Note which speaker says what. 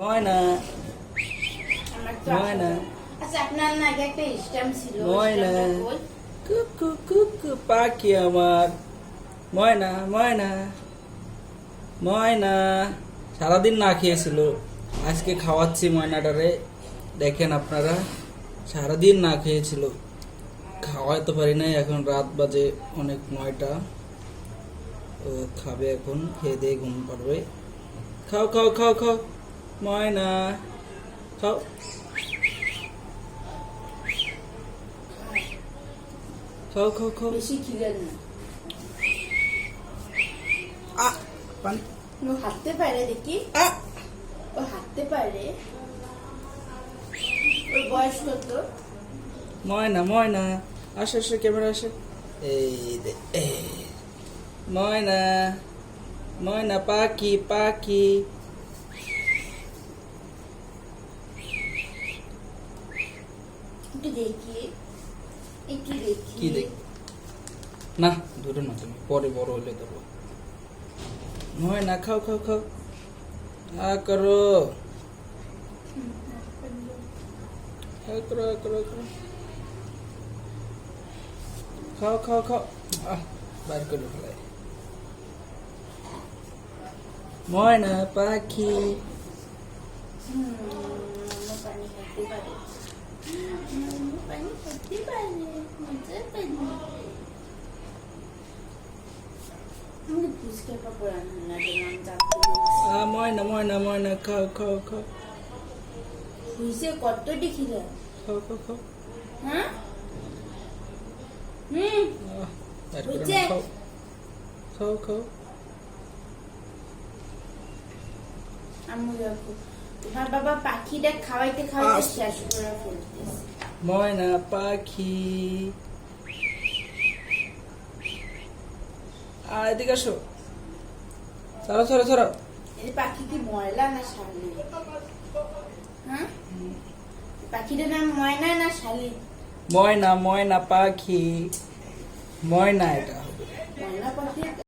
Speaker 1: ময়না ময়না
Speaker 2: আচ্ছা আপনার না আগে একটা স্ট্যাম্প ছিল
Speaker 1: ময়না কুকু কুকু পাখি আমার ময়না ময়না ময়না সারাদিন না খেয়েছিল, আজকে খাওয়াচ্ছি ময়নাটারে। দেখেন আপনারা, সারাদিন না খেয়েছিল, খাওয়াইতে পারি নাই। এখন রাত বাজে অনেক 9টা। ও খাবে এখন, খেয়ে দিয়ে ঘুম পাড়বে। খাও খাও খাও খাও ময়না খাও। খাও খাও খাও।
Speaker 2: বেশি খিদে না
Speaker 1: আ পানি
Speaker 2: ও হাঁটতে পারে দেখি,
Speaker 1: আ
Speaker 2: ও হাঁটতে পারে। ওর বয়স কত?
Speaker 1: ময়না ময়না আসে আসে, ক্যামেরা আসে। এই দে ময়না ময়না পাখি পাখি।
Speaker 2: একটু দেখি একটু দেখি
Speaker 1: কি দেখ না, ধরে না তুমি, পরে বড় হলে দেবো। ময়না খাও খাও খাও, আ করো আ করো আ করো আ করো। খাও খাও খাও। আহ বাইর করে ফেলাই। ময়না পাখি
Speaker 2: পানি খাইতে পারে, পানি খাইতে পারে, মজা পানি। আমাকে ফুচকা পাপড় আনবে না, নাম চাপতে
Speaker 1: ময়না ময়না ময়না খাও খাও খাও
Speaker 2: হইছে কতটি খিদে?
Speaker 1: খাও খাও খাও।
Speaker 2: হ্যাঁ
Speaker 1: বাইর করে
Speaker 2: হইছে?
Speaker 1: নাও, খাও খাও খাও।
Speaker 2: আম্মু দেখো তোমার বাবা পাখিটা খাওয়াইতে খাওয়াইতে শেষ করে ফেলতেছে।
Speaker 1: ময়না পাখি এদিকে আসো, ছাড়ো ছাড়ো ছাড়ো।
Speaker 2: এই পাখি কি ময়লা না শালি? হ্যাঁ পাখিটার নাম ময়না না শালি?
Speaker 1: ময়না ময়না পাখি, ময়না এটা।
Speaker 2: ময়না পাখি